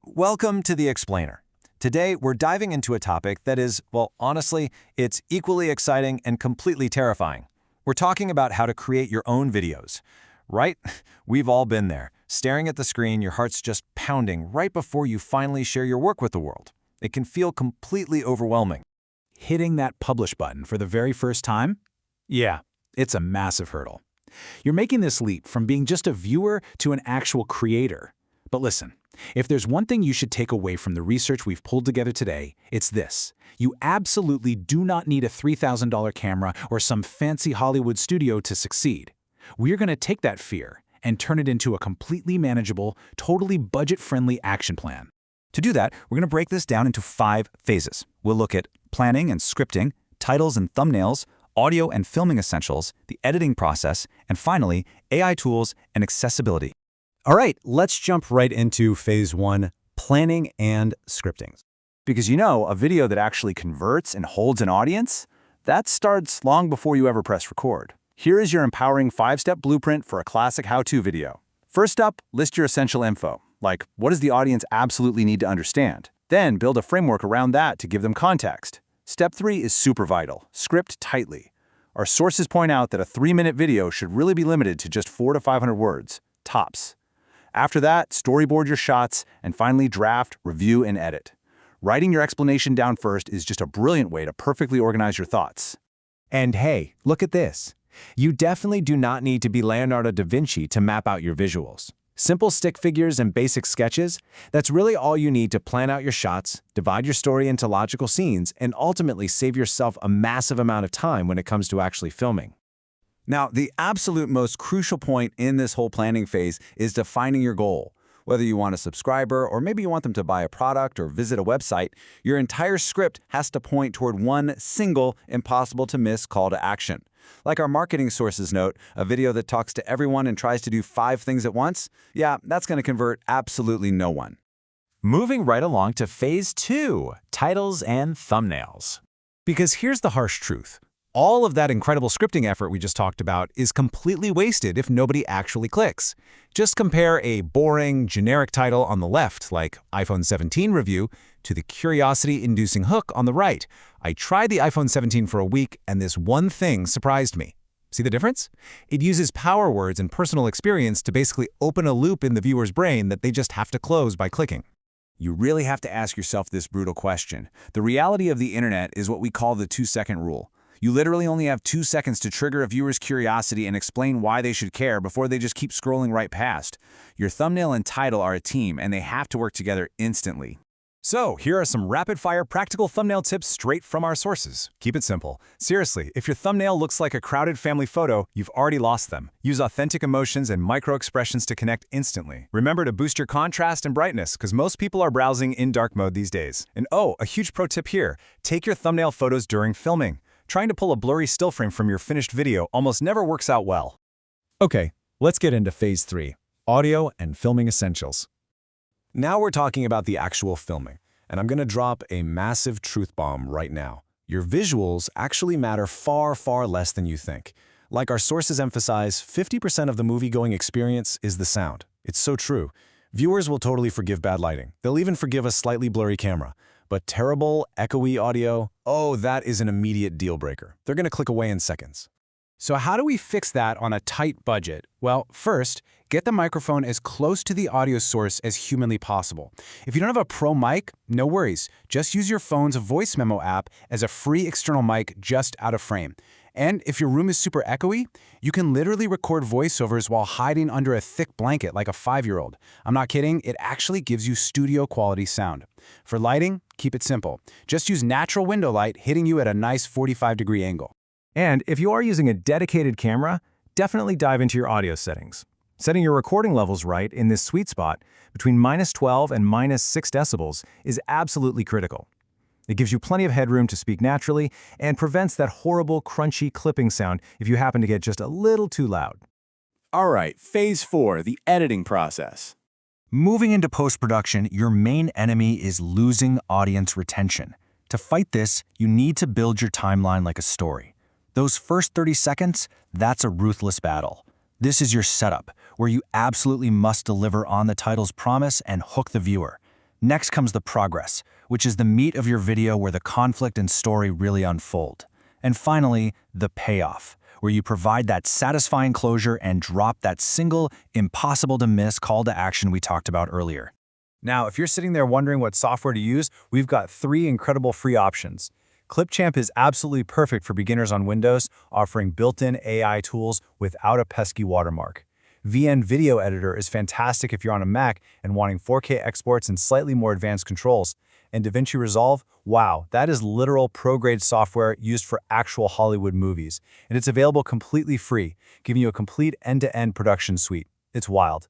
Welcome to The Explainer. Today, we're diving into a topic that is, well, honestly, it's equally exciting and completely terrifying. We're talking about how to create your own videos. Right? We've all been there, staring at the screen, your heart's just pounding right before you finally share your work with the world. It can feel completely overwhelming. Hitting that publish button for the very first time? Yeah, it's a massive hurdle. You're making this leap from being just a viewer to an actual creator. But listen, if there's one thing you should take away from the research we've pulled together today, it's this. You absolutely do not need a $3,000 camera or some fancy Hollywood studio to succeed. We're going to take that fear and turn it into a completely manageable, totally budget-friendly action plan. To do that, we're going to break this down into 5 phases. We'll look at planning and scripting, titles and thumbnails, audio and filming essentials, the editing process, and finally, AI tools and accessibility. All right, let's jump right into phase 1, planning and scripting. Because a video that actually converts and holds an audience, that starts long before you ever press record. Here is your empowering 5-step blueprint for a classic how-to video. First up, list your essential info, like what does the audience absolutely need to understand? Then build a framework around that to give them context. Step 3 is super vital, script tightly. Our sources point out that a 3-minute video should really be limited to just 400 to 500 words, tops. After that, storyboard your shots, and finally draft, review, and edit. Writing your explanation down first is just a brilliant way to perfectly organize your thoughts. And hey, look at this. You definitely do not need to be Leonardo da Vinci to map out your visuals. Simple stick figures and basic sketches, that's really all you need to plan out your shots, divide your story into logical scenes, and ultimately save yourself a massive amount of time when it comes to actually filming. Now, the absolute most crucial point in this whole planning phase is defining your goal. Whether you want a subscriber or maybe you want them to buy a product or visit a website, your entire script has to point toward one single, impossible-to-miss call to action. Like our marketing sources note, a video that talks to everyone and tries to do 5 things at once, yeah, that's going to convert absolutely no one. Moving right along to phase 2, titles and thumbnails. Because here's the harsh truth. All of that incredible scripting effort we just talked about is completely wasted if nobody actually clicks. Just compare a boring, generic title on the left, like iPhone 17 review, to the curiosity-inducing hook on the right. I tried the iPhone 17 for a week, and this one thing surprised me. See the difference? It uses power words and personal experience to basically open a loop in the viewer's brain that they just have to close by clicking. You really have to ask yourself this brutal question. The reality of the internet is what we call the 2-second rule. You literally only have 2 seconds to trigger a viewer's curiosity and explain why they should care before they just keep scrolling right past. Your thumbnail and title are a team, and they have to work together instantly. So, here are some rapid-fire practical thumbnail tips straight from our sources. Keep it simple. Seriously, if your thumbnail looks like a crowded family photo, you've already lost them. Use authentic emotions and micro-expressions to connect instantly. Remember to boost your contrast and brightness, because most people are browsing in dark mode these days. And oh, a huge pro tip here. Take your thumbnail photos during filming. Trying to pull a blurry still frame from your finished video almost never works out well. Okay, let's get into phase 3, audio and filming essentials. Now we're talking about the actual filming, and I'm going to drop a massive truth bomb right now. Your visuals actually matter far, far less than you think. Like our sources emphasize, 50% of the movie-going experience is the sound. It's so true. Viewers will totally forgive bad lighting. They'll even forgive a slightly blurry camera. But terrible, echoey audio, oh, that is an immediate deal breaker. They're going to click away in seconds. So how do we fix that on a tight budget? Well, first, get the microphone as close to the audio source as humanly possible. If you don't have a pro mic, no worries. Just use your phone's voice memo app as a free external mic just out of frame. And if your room is super echoey, you can literally record voiceovers while hiding under a thick blanket like a 5-year-old. I'm not kidding, it actually gives you studio quality sound. For lighting, keep it simple. Just use natural window light hitting you at a nice 45-degree angle. And if you are using a dedicated camera, definitely dive into your audio settings. Setting your recording levels right in this sweet spot between -12 and -6 decibels is absolutely critical. It gives you plenty of headroom to speak naturally and prevents that horrible, crunchy clipping sound if you happen to get just a little too loud. All right, phase 4, the editing process. Moving into post-production, your main enemy is losing audience retention. To fight this, you need to build your timeline like a story. Those first 30 seconds, that's a ruthless battle. This is your setup, where you absolutely must deliver on the title's promise and hook the viewer. Next comes the progress, which is the meat of your video where the conflict and story really unfold. And finally, the payoff, where you provide that satisfying closure and drop that single, impossible-to-miss call to action we talked about earlier. Now, if you're sitting there wondering what software to use, we've got 3 incredible free options. Clipchamp is absolutely perfect for beginners on Windows, offering built-in AI tools without a pesky watermark. VN Video Editor is fantastic if you're on a Mac and wanting 4K exports and slightly more advanced controls. And DaVinci Resolve, wow, that is literal pro-grade software used for actual Hollywood movies. And it's available completely free, giving you a complete end-to-end production suite. It's wild.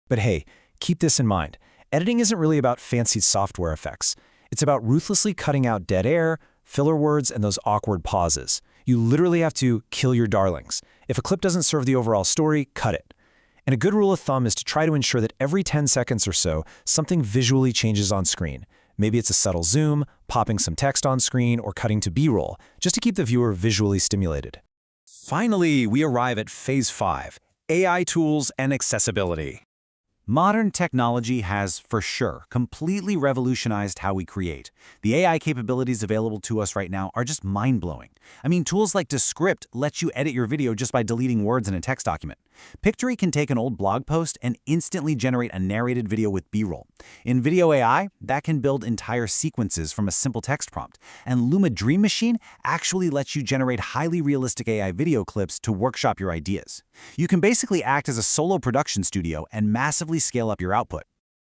But hey, keep this in mind. Editing isn't really about fancy software effects. It's about ruthlessly cutting out dead air, filler words, and those awkward pauses. You literally have to kill your darlings. If a clip doesn't serve the overall story, cut it. And a good rule of thumb is to try to ensure that every 10 seconds or so, something visually changes on screen. Maybe it's a subtle zoom, popping some text on screen, or cutting to B-roll, just to keep the viewer visually stimulated. Finally, we arrive at Phase 5, AI tools and accessibility. Modern technology has, for sure, completely revolutionized how we create. The AI capabilities available to us right now are just mind-blowing. I mean, tools like Descript let you edit your video just by deleting words in a text document. Pictory can take an old blog post and instantly generate a narrated video with B-roll. In Video AI, that can build entire sequences from a simple text prompt. And Luma Dream Machine actually lets you generate highly realistic AI video clips to workshop your ideas. You can basically act as a solo production studio and massively scale up your output.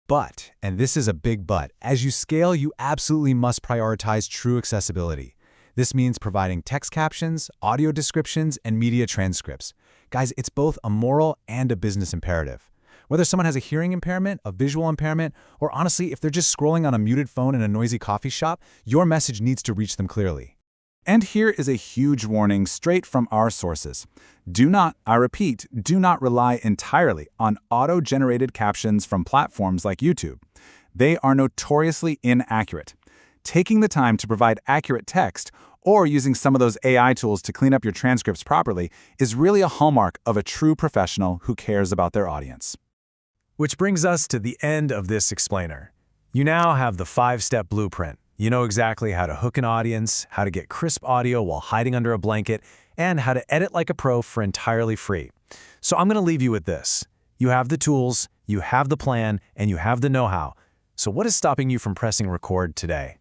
But, and this is a big but, as you scale, you absolutely must prioritize true accessibility. This means providing text captions, audio descriptions, and media transcripts. Guys, it's both a moral and a business imperative. Whether someone has a hearing impairment, a visual impairment, or honestly, if they're just scrolling on a muted phone in a noisy coffee shop, your message needs to reach them clearly. And here is a huge warning straight from our sources. Do not, I repeat, do not rely entirely on auto-generated captions from platforms like YouTube. They are notoriously inaccurate. Taking the time to provide accurate text or using some of those AI tools to clean up your transcripts properly is really a hallmark of a true professional who cares about their audience. Which brings us to the end of this explainer. You now have the 5-step blueprint. You know exactly how to hook an audience, how to get crisp audio while hiding under a blanket, and how to edit like a pro for entirely free. So I'm going to leave you with this. You have the tools, you have the plan, and you have the know-how. So what is stopping you from pressing record today?